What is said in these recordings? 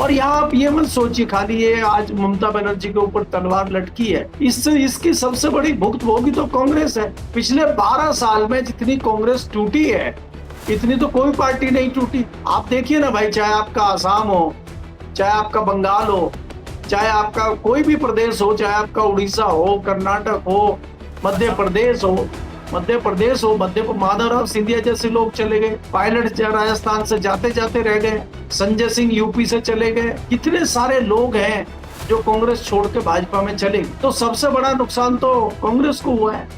और यहाँ आप ये मत सोचिए खाली ये आज ममता बनर्जी के ऊपर तलवार लटकी है, इससे इसकी सबसे बड़ी भुक्तभोगी तो कांग्रेस है। पिछले 12 साल में जितनी कांग्रेस टूटी है, इतनी तो कोई पार्टी नहीं टूटी। आप देखिए ना भाई, चाहे आपका आसाम हो, चाहे आपका बंगाल हो, चाहे आपका कोई भी प्रदेश हो, चाहे आपका उड़ीसा हो, कर्नाटक हो, मध्य प्रदेश हो, माधवराव सिंधिया जैसे लोग चले गए, पायलट राजस्थान से जाते जाते रह गए, संजय सिंह यूपी से चले गए। कितने सारे लोग हैं जो कांग्रेस छोड़ के भाजपा में चले गए। तो सबसे बड़ा नुकसान तो कांग्रेस को हुआ है।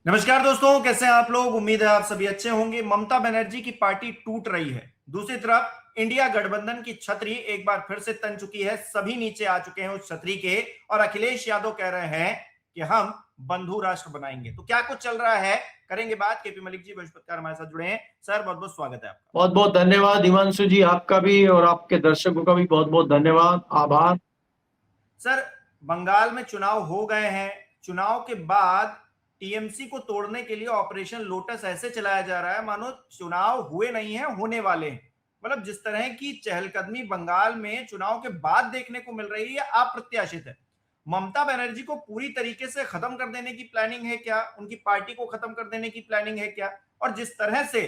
नमस्कार दोस्तों, कैसे हैं आप लोग। उम्मीद है आप सभी अच्छे होंगे। ममता बनर्जी की पार्टी टूट रही है। दूसरी तरफ इंडिया गठबंधन की छतरी एक बार फिर से तन चुकी है। सभी नीचे आ चुके हैं उस छतरी के और अखिलेश यादव कह रहे हैं कि हम बंधु राष्ट्र बनाएंगे। तो क्या कुछ चल रहा है, करेंगे बात। केपी मलिक जी बृहस्पतिवार हमारे साथ जुड़े हैं। सर बहुत बहुत स्वागत है आपका। बहुत बहुत धन्यवाद हिमांशु जी, आपका भी और आपके दर्शकों का भी बहुत बहुत धन्यवाद, आभार। सर, बंगाल में चुनाव हो गए हैं। चुनाव के बाद टीएमसी को तोड़ने के लिए ऑपरेशन लोटस ऐसे चलाया जा रहा है मानो चुनाव हुए नहीं है, होने वाले हैं। मतलब जिस तरह की चहलकदमी बंगाल में चुनाव के बाद देखने को मिल रही है, अप्रत्याशित है। ममता बनर्जी को पूरी तरीके से खत्म कर देने की प्लानिंग है क्या? उनकी पार्टी को खत्म कर देने की प्लानिंग है क्या? और जिस तरह से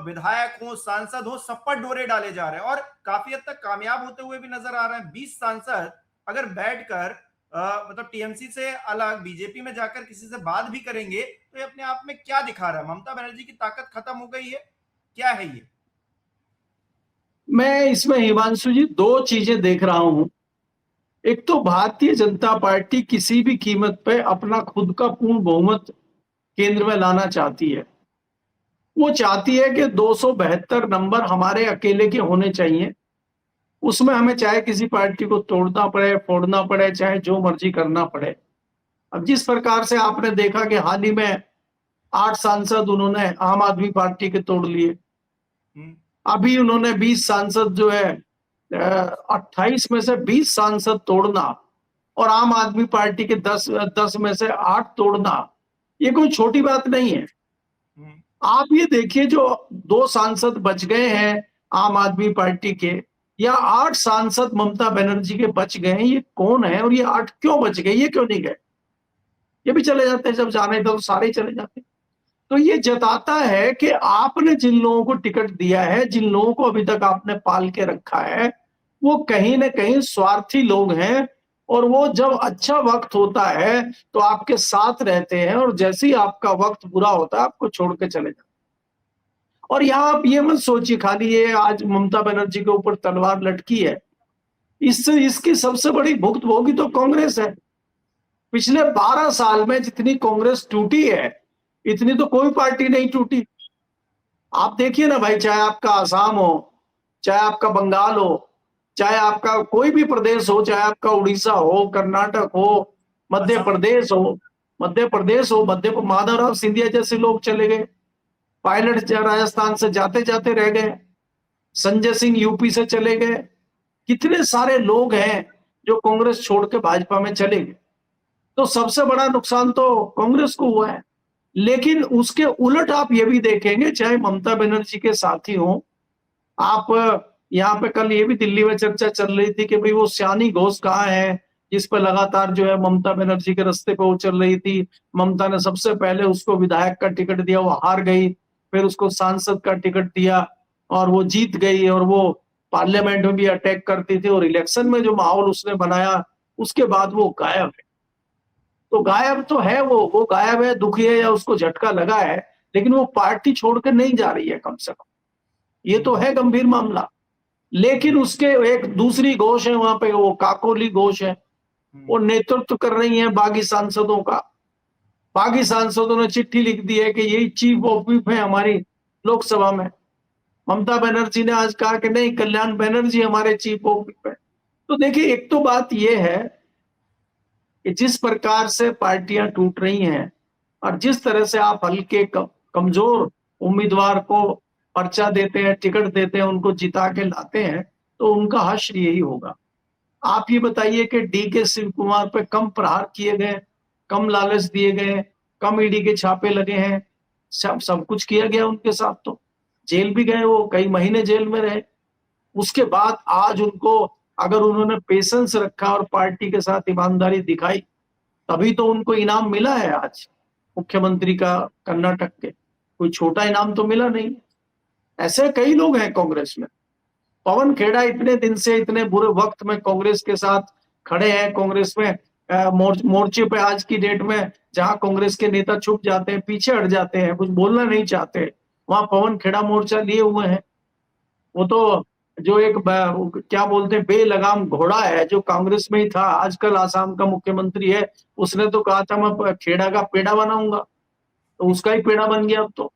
विधायक हो, सांसद हो, सब पर डोरे डाले जा रहे हैं और काफी हद तक कामयाब होते हुए भी नजर आ रहे हैं। 20 सांसद अगर बैठकर मतलब टीएमसी से अलग बीजेपी में जाकर किसी से बात भी करेंगे तो ये अपने आप में क्या दिखा रहा है? ममता बनर्जी की ताकत खत्म हो गई है, क्या है ये? मैं इसमें हिमांशु जी दो चीजें देख रहा हूं। एक तो भारतीय जनता पार्टी किसी भी कीमत पे अपना खुद का पूर्ण बहुमत केंद्र में लाना चाहती है। वो चाहती है कि 272 नंबर हमारे अकेले के होने चाहिए। उसमें हमें चाहे किसी पार्टी को तोड़ना पड़े, फोड़ना पड़े, चाहे जो मर्जी करना पड़े। अब जिस प्रकार से आपने देखा कि हाल ही में 8 सांसद उन्होंने आम आदमी पार्टी के तोड़ लिए। अभी उन्होंने 20 सांसद जो है 28 में से 20 सांसद तोड़ना और आम आदमी पार्टी के 10 में से 8 तोड़ना, ये कोई छोटी बात नहीं है। आप ये देखिए, जो 2 सांसद बच गए हैं आम आदमी पार्टी के, या 8 सांसद ममता बनर्जी के बच गए हैं, ये कौन है और ये 8 क्यों बच गए, ये क्यों नहीं गए? ये भी चले जाते हैं, जब जाने तो सारे ही चले जाते हैं। तो ये जताता है कि आपने जिन लोगों को टिकट दिया है, जिन लोगों को अभी तक आपने पाल के रखा है, वो कहीं ना कहीं स्वार्थी लोग हैं और वो जब अच्छा वक्त होता है तो आपके साथ रहते हैं और जैसे ही आपका वक्त बुरा होता है आपको छोड़ के चले जाते हैं। और यहाँ आप ये मत सोचिए खाली ये आज ममता बनर्जी के ऊपर तलवार लटकी है, इससे इसकी सबसे बड़ी भुक्तभोगी तो कांग्रेस है। पिछले 12 साल में जितनी कांग्रेस टूटी है, इतनी तो कोई पार्टी नहीं टूटी। आप देखिए ना भाई, चाहे आपका आसाम हो, चाहे आपका बंगाल हो, चाहे आपका कोई भी प्रदेश हो, चाहे आपका उड़ीसा हो, कर्नाटक हो, मध्य माधवराव सिंधिया जैसे लोग चले गए, पायलट राजस्थान से जाते जाते रह गए, संजय सिंह यूपी से चले गए। कितने सारे लोग हैं जो कांग्रेस छोड़ के भाजपा में चले गए। तो सबसे बड़ा नुकसान तो कांग्रेस को हुआ है। लेकिन उसके उलट आप ये भी देखेंगे, चाहे ममता बनर्जी के साथी हो, आप यहाँ पे कल ये भी दिल्ली में चर्चा चल रही थी कि भाई वो श्यानी घोष कहाँ है, जिस पर लगातार जो है ममता बनर्जी के रास्ते पे वो चल रही थी। ममता ने सबसे पहले उसको विधायक का टिकट दिया, वो हार गई, फिर उसको सांसद का टिकट दिया और वो जीत गई और वो पार्लियामेंट में भी अटैक करती थी और इलेक्शन में जो माहौल उसने बनाया उसके बाद वो गायब है। तो गायब तो है, वो गायब है, दुखी है या उसको झटका लगा है, लेकिन वो पार्टी छोड़कर नहीं जा रही है कम से कम। ये तो है गंभीर मामला। लेकिन उसके एक दूसरी घोष है वहां पे, वो काकोली घोष है, वो नेतृत्व कर रही है बागी सांसदों का। बागी सांसदों ने चिट्ठी लिख दी है कि यही चीफ ऑफ व्हिप है हमारी लोकसभा में। ममता बनर्जी ने आज कहा कि नहीं, कल्याण बनर्जी हमारे चीफ ऑफ व्हिप है। तो देखिए, एक तो बात यह है कि जिस प्रकार से पार्टियां टूट रही हैं और जिस तरह से आप हल्के कमजोर उम्मीदवार को पर्चा देते हैं, टिकट देते हैं, उनको जिता के लाते हैं, तो उनका हश्र यही होगा। आप ये बताइए कि डी के शिव कुमार पे कम प्रहार किए गए, कम लालच दिए गए, कम ईडी के छापे लगे हैं, सब कुछ किया गया उनके साथ। तो जेल भी गए, वो कई महीने जेल में रहे। उसके बाद आज उनको, अगर उन्होंने पेशेंस रखा और पार्टी के साथ ईमानदारी दिखाई, तभी तो उनको इनाम मिला है आज मुख्यमंत्री का, कर्नाटक के। कोई छोटा इनाम तो मिला नहीं। ऐसे कई लोग हैं कांग्रेस में। पवन खेड़ा इतने दिन से, इतने बुरे वक्त में कांग्रेस के साथ खड़े हैं। कांग्रेस में मोर्चे पे आज की डेट में जहां कांग्रेस के नेता छुप जाते हैं, पीछे हट जाते हैं, कुछ बोलना नहीं चाहते, वहां पवन खेड़ा मोर्चा लिए हुए हैं। वो तो जो एक क्या बोलते हैं, बेलगाम घोड़ा है, जो कांग्रेस में ही था, आजकल आसाम का मुख्यमंत्री है। उसने तो कहा था मैं खेड़ा का पेड़ा बनाऊंगा, तो उसका ही पेड़ा बन गया अब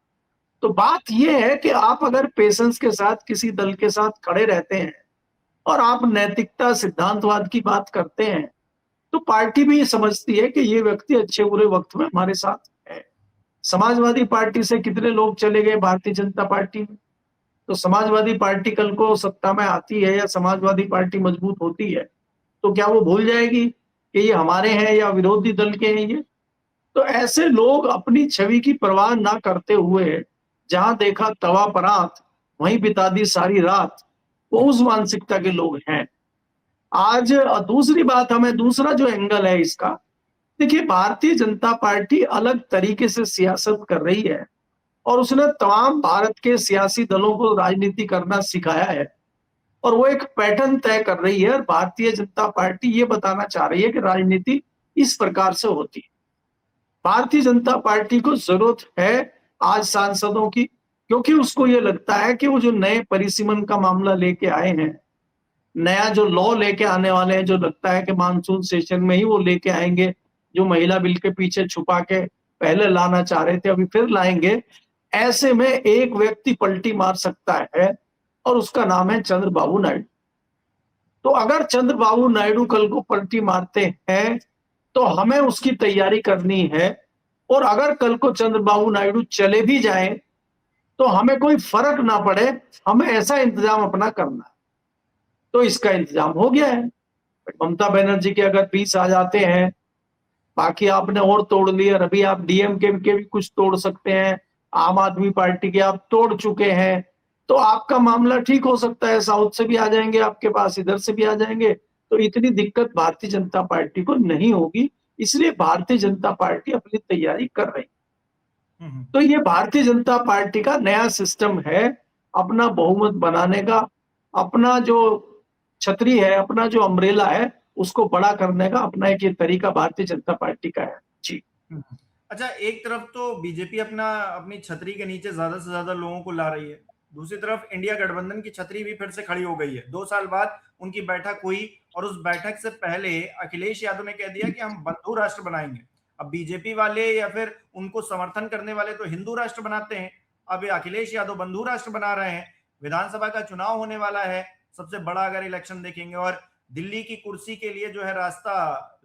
तो बात यह है कि आप अगर पेशेंस के साथ किसी दल के साथ खड़े रहते हैं और आप नैतिकता, सिद्धांतवाद की बात करते हैं, तो पार्टी भी ये समझती है कि ये व्यक्ति अच्छे बुरे वक्त में हमारे साथ है। समाजवादी पार्टी से कितने लोग चले गए भारतीय जनता पार्टी में, तो समाजवादी पार्टी कल को सत्ता में आती है या समाजवादी पार्टी मजबूत होती है, तो क्या वो भूल जाएगी कि ये हमारे हैं या विरोधी दल के हैं ये? तो ऐसे लोग अपनी छवि की परवाह ना करते हुए, जहां देखा तवा परात, वहीं बिता दी सारी रात, वो उस मानसिकता के लोग हैं आज। दूसरी बात, हमें दूसरा जो एंगल है इसका, देखिए भारतीय जनता पार्टी अलग तरीके से सियासत कर रही है और उसने तमाम भारत के सियासी दलों को राजनीति करना सिखाया है और वो एक पैटर्न तय कर रही है। और भारतीय जनता पार्टी ये बताना चाह रही है कि राजनीति इस प्रकार से होती है। भारतीय जनता पार्टी को जरूरत है आज सांसदों की, क्योंकि उसको ये लगता है कि वो जो नए परिसीमन का मामला लेके आए हैं, नया जो लॉ लेके आने वाले हैं, जो लगता है कि मानसून सेशन में ही वो लेके आएंगे, जो महिला बिल के पीछे छुपा के पहले लाना चाह रहे थे अभी फिर लाएंगे, ऐसे में एक व्यक्ति पलटी मार सकता है और उसका नाम है चंद्रबाबू नायडू। तो अगर चंद्रबाबू नायडू कल को पलटी मारते हैं तो हमें उसकी तैयारी करनी है। और अगर कल को चंद्रबाबू नायडू चले भी जाएं तो हमें कोई फर्क ना पड़े, हमें ऐसा इंतजाम अपना करना है। तो इसका इंतजाम हो गया है। ममता बनर्जी के अगर 20 आ जाते हैं, बाकी आपने और तोड़ लिए, अभी आप डीएमके के भी कुछ तोड़ सकते हैं, आम आदमी पार्टी के आप तोड़ चुके हैं, तो आपका मामला ठीक हो सकता है। साउथ से भी आ जाएंगे आपके पास, इधर से भी आ जाएंगे, तो इतनी दिक्कत भारतीय जनता पार्टी को नहीं होगी। इसलिए भारतीय जनता पार्टी अपनी तैयारी कर रही है। तो ये भारतीय जनता पार्टी का नया सिस्टम है, अपना बहुमत बनाने का, अपना जो छतरी है, अपना जो अम्ब्रेला है, उसको बड़ा करने का अपना एक ये तरीका भारतीय जनता पार्टी का है। जी। अच्छा, एक तरफ तो बीजेपी अपनी छतरी के नीचे ज्यादा से ज्यादा लोगों को ला रही है, दूसरी तरफ इंडिया गठबंधन की छतरी भी फिर से खड़ी हो गई है। 2 साल बाद उनकी बैठक हुई और उस बैठक से पहले अखिलेश यादव ने कह दिया कि हम बंधु राष्ट्र बनाएंगे। अब बीजेपी वाले या फिर उनको समर्थन करने वाले तो हिंदू राष्ट्र बनाते हैं, अब अखिलेश यादव बंधु राष्ट्र बना रहे हैं। विधानसभा का चुनाव होने वाला है, सबसे बड़ा अगर इलेक्शन देखेंगे, और दिल्ली की कुर्सी के लिए जो है रास्ता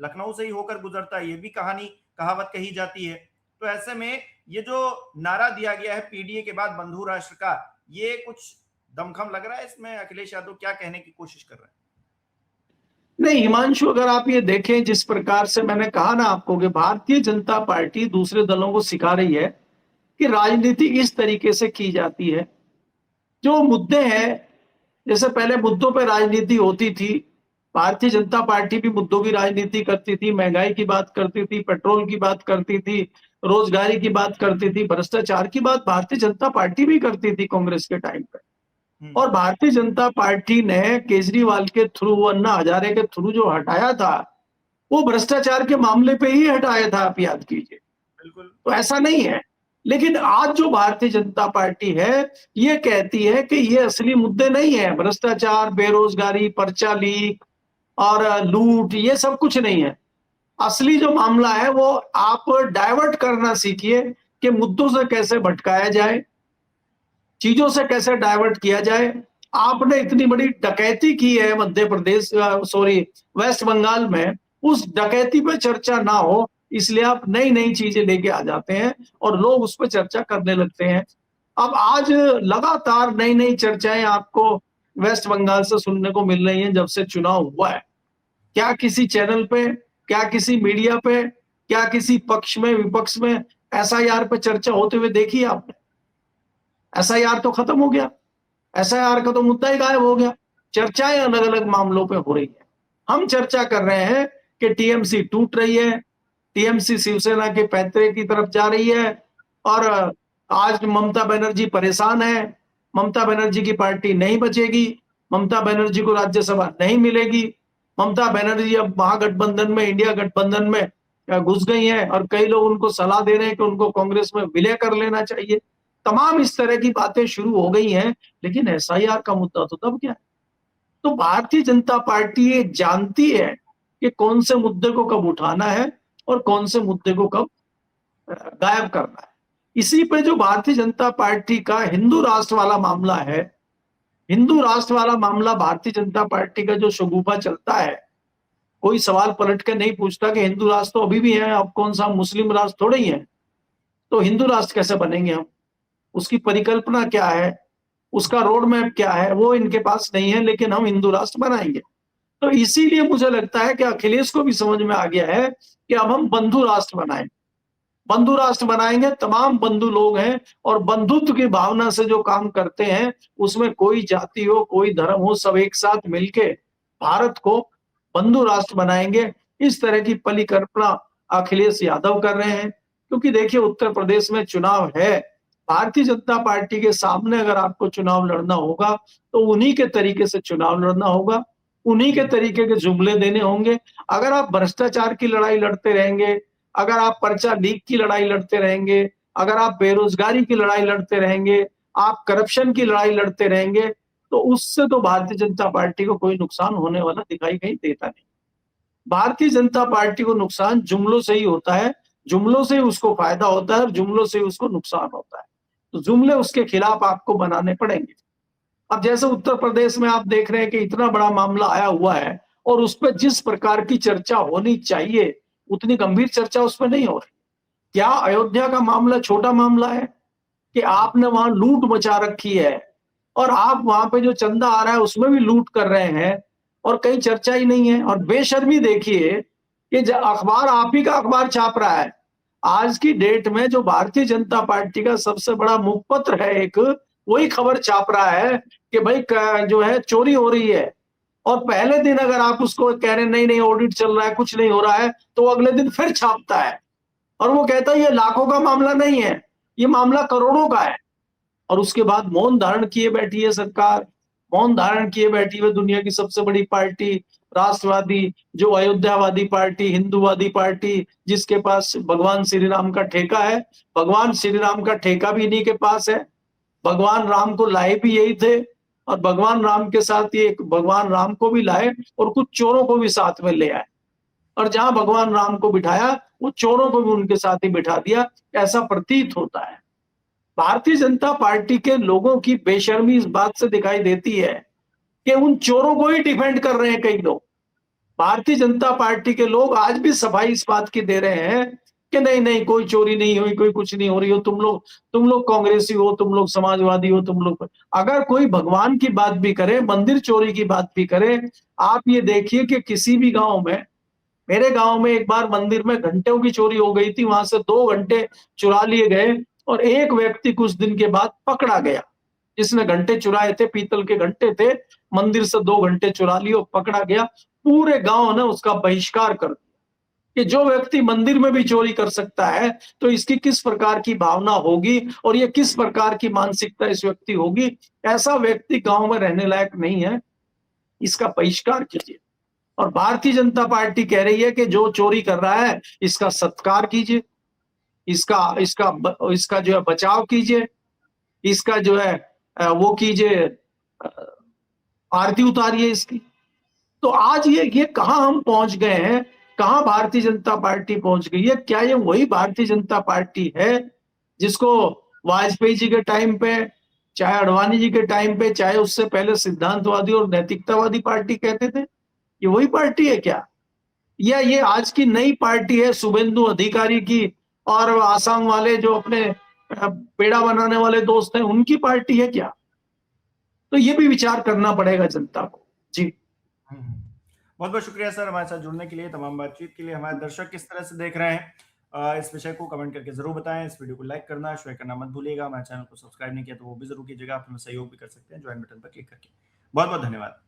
लखनऊ से ही होकर गुजरता है, ये भी कहावत कही जाती है। तो ऐसे में ये जो नारा दिया गया है पीडीए के बाद बंधु राष्ट्र का, ये कुछ दमखम लग रहा है इसमें? अखिलेश यादव क्या कहने की कोशिश कर रहे हैं? नहीं हिमांशु, अगर आप ये देखें, जिस प्रकार से मैंने कहा ना आपको कि भारतीय जनता पार्टी दूसरे दलों को सिखा रही है कि राजनीति इस तरीके से की जाती है। जो मुद्दे हैं, जैसे पहले मुद्दों पर राजनीति होती थी, भारतीय जनता पार्टी भी मुद्दों की राजनीति करती थी, महंगाई की बात करती थी, पेट्रोल की बात करती थी, रोजगारी की बात करती थी, भ्रष्टाचार की बात भारतीय जनता पार्टी भी करती थी कांग्रेस के टाइम पे। और भारतीय जनता पार्टी ने केजरीवाल के थ्रू, अन्ना हजारे के थ्रू जो हटाया था, वो भ्रष्टाचार के मामले पे ही हटाया था, आप याद कीजिए। बिल्कुल। तो ऐसा नहीं है। लेकिन आज जो भारतीय जनता पार्टी है, ये कहती है कि ये असली मुद्दे नहीं है, भ्रष्टाचार, बेरोजगारी, पर्चा लीक और लूट, ये सब कुछ नहीं है। असली जो मामला है वो आप डाइवर्ट करना सीखिए कि मुद्दों से कैसे भटकाया जाए, चीजों से कैसे डाइवर्ट किया जाए। आपने इतनी बड़ी डकैती की है मध्य प्रदेश, सॉरी वेस्ट बंगाल में, उस डकैती पे चर्चा ना हो, इसलिए आप नई नई चीजें लेके आ जाते हैं और लोग उस पर चर्चा करने लगते हैं। अब आज लगातार नई नई चर्चाएं आपको वेस्ट बंगाल से सुनने को मिल रही हैं जब से चुनाव हुआ है। क्या किसी चैनल पे, क्या किसी मीडिया पे, क्या किसी पक्ष में, विपक्ष में एसआईआर पे चर्चा होते हुए देखी आपने? SIR तो खत्म हो गया, SIR का तो मुद्दा ही गायब हो गया। चर्चाएं अलग अलग मामलों पे हो रही है। हम चर्चा कर रहे हैं कि टीएमसी टूट रही है, टीएमसी शिवसेना के पैतरे की तरफ जा रही है और आज ममता बनर्जी परेशान है, ममता बनर्जी की पार्टी नहीं बचेगी, ममता बनर्जी को राज्यसभा नहीं मिलेगी, ममता बनर्जी अब महागठबंधन में, इंडिया गठबंधन में घुस गई हैं और कई लोग उनको सलाह दे रहे हैं कि उनको कांग्रेस में विलय कर लेना चाहिए। तमाम इस तरह की बातें शुरू हो गई हैं, लेकिन SIR का मुद्दा तो दब गया। तो भारतीय जनता पार्टी ये जानती है कि कौन से मुद्दे को कब उठाना है और कौन से मुद्दे को कब गायब करना है। इसी पे जो भारतीय जनता पार्टी का हिंदू राष्ट्र वाला मामला है, हिंदू राष्ट्र वाला मामला भारतीय जनता पार्टी का जो शगुफा चलता है, कोई सवाल पलट के नहीं पूछता कि हिंदू राष्ट्र तो अभी भी है, अब कौन सा मुस्लिम राष्ट्र थोड़े ही है, तो हिंदू राष्ट्र कैसे बनेंगे हम, उसकी परिकल्पना क्या है, उसका रोड मैप क्या है, वो इनके पास नहीं है, लेकिन हम हिंदू राष्ट्र बनाएंगे। तो इसीलिए मुझे लगता है कि अखिलेश को भी समझ में आ गया है कि अब हम बंधु राष्ट्र बनाएं, बंधु राष्ट्र बनाएंगे, तमाम बंधु लोग हैं और बंधुत्व की भावना से जो काम करते हैं उसमें कोई जाति हो, कोई धर्म हो, सब एक साथ मिलके भारत को बंधु राष्ट्र बनाएंगे। इस तरह की परिकल्पना अखिलेश यादव कर रहे हैं, क्योंकि देखिए उत्तर प्रदेश में चुनाव है, भारतीय जनता पार्टी के सामने अगर आपको चुनाव लड़ना होगा तो उन्हीं के तरीके से चुनाव लड़ना होगा, उन्हीं के तरीके के जुमले देने होंगे। अगर आप भ्रष्टाचार की लड़ाई लड़ते रहेंगे, अगर आप पर्चा लीक की लड़ाई लड़ते रहेंगे, अगर आप बेरोजगारी की लड़ाई लड़ते रहेंगे, आप करप्शन की लड़ाई लड़ते रहेंगे, तो उससे तो भारतीय जनता पार्टी को कोई नुकसान होने वाला दिखाई कहीं देता नहीं। भारतीय जनता पार्टी को नुकसान जुमलों से ही होता है, जुमलों से ही उसको फायदा होता है और जुमलों से ही उसको नुकसान होता है। तो जुमले उसके खिलाफ आपको बनाने पड़ेंगे। अब जैसे उत्तर प्रदेश में आप देख रहे हैं कि इतना बड़ा मामला आया हुआ है और उस पर जिस प्रकार की चर्चा होनी चाहिए उतनी गंभीर चर्चा उस पर नहीं हो रही। क्या अयोध्या का मामला छोटा मामला है कि आपने वहां लूट मचा रखी है और आप वहां पे जो चंदा आ रहा है उसमें भी लूट कर रहे हैं और कहीं चर्चा ही नहीं है। और बेशर्मी देखिए कि अखबार आप ही का अखबार छाप रहा है, आज की डेट में जो भारतीय जनता पार्टी का सबसे बड़ा मुखपत्र है एक, वही खबर छाप रहा है कि भाई जो है चोरी हो रही है, और पहले दिन अगर आप उसको कह रहे हैं नहीं नहीं ऑडिट चल रहा है, कुछ नहीं हो रहा है, तो अगले दिन फिर छापता है और वो कहता है ये लाखों का मामला नहीं है, ये मामला करोड़ों का है। और उसके बाद मौन धारण किए बैठी है सरकार, मौन धारण किए बैठी है दुनिया की सबसे बड़ी पार्टी, राष्ट्रवादी, जो अयोध्यावादी पार्टी, हिंदूवादी पार्टी, जिसके पास भगवान श्री राम का ठेका है। भगवान श्री राम का ठेका भी इन्हीं के पास है, भगवान राम को लाए भी यही थे और भगवान राम के साथ ये भगवान राम को भी लाए और कुछ चोरों को भी साथ में ले आए, और जहां भगवान राम को बिठाया वो चोरों को भी उनके साथ ही बिठा दिया, ऐसा प्रतीत होता है। भारतीय जनता पार्टी के लोगों की बेशर्मी इस बात से दिखाई देती है कि उन चोरों को ही डिफेंड कर रहे हैं कई लोग। भारतीय जनता पार्टी के लोग आज भी सफाई इस बात की दे रहे हैं कि नहीं नहीं कोई चोरी नहीं हुई, कोई कुछ नहीं हो रही हो, तुम लोग कांग्रेसी हो, तुम लोग समाजवादी हो, तुम लोग। अगर कोई भगवान की बात भी करे, मंदिर चोरी की बात भी करे, आप ये देखिए कि किसी भी गांव में, मेरे गांव में एक बार मंदिर में घंटों की चोरी हो गई थी, वहां से 2 घंटे चुरा लिए गए और एक व्यक्ति कुछ दिन के बाद पकड़ा गया जिसने घंटे चुराए थे, पीतल के घंटे थे, मंदिर से 2 घंटे चुरा लिए और पकड़ा गया। पूरे गांव ने उसका बहिष्कार कर दिया कि जो व्यक्ति मंदिर में भी चोरी कर सकता है तो इसकी किस प्रकार की भावना होगी और ये किस प्रकार की मानसिकता इस व्यक्ति होगी। ऐसा व्यक्ति गांव में रहने लायक नहीं है, इसका बहिष्कार कीजिए। और भारतीय जनता पार्टी कह रही है कि जो चोरी कर रहा है इसका सत्कार कीजिए, इसका इसका इसका जो है बचाव कीजिए, इसका जो है वो कीजिए, आरती उतारिए इसकी। तो आज ये कहां हम पहुंच गए हैं, कहां भारतीय जनता पार्टी पहुंच गई है। क्या ये वही भारतीय जनता पार्टी है जिसको वाजपेयी जी के टाइम पे, चाहे अडवाणी जी के टाइम पे, चाहे उससे पहले सिद्धांतवादी और नैतिकतावादी पार्टी कहते थे? ये वही पार्टी है क्या, या ये आज की नई पार्टी है शुभेंदु अधिकारी की और आसाम वाले जो अपने पेड़ा बनाने वाले दोस्त हैं उनकी पार्टी है क्या? तो ये भी विचार करना पड़ेगा जनता को। जी बहुत बहुत शुक्रिया सर हमारे साथ जुड़ने के लिए, तमाम बातचीत के लिए। हमारे दर्शक किस तरह से देख रहे हैं इस विषय को कमेंट करके जरूर बताएं। इस वीडियो को लाइक करना, शेयर करना मत भूलिएगा। हमारे चैनल को सब्सक्राइब नहीं किया तो वो भी जरूर कीजिएगा। आप हमें सहयोग भी कर सकते हैं ज्वाइन बटन पर क्लिक करके। बहुत बहुत धन्यवाद।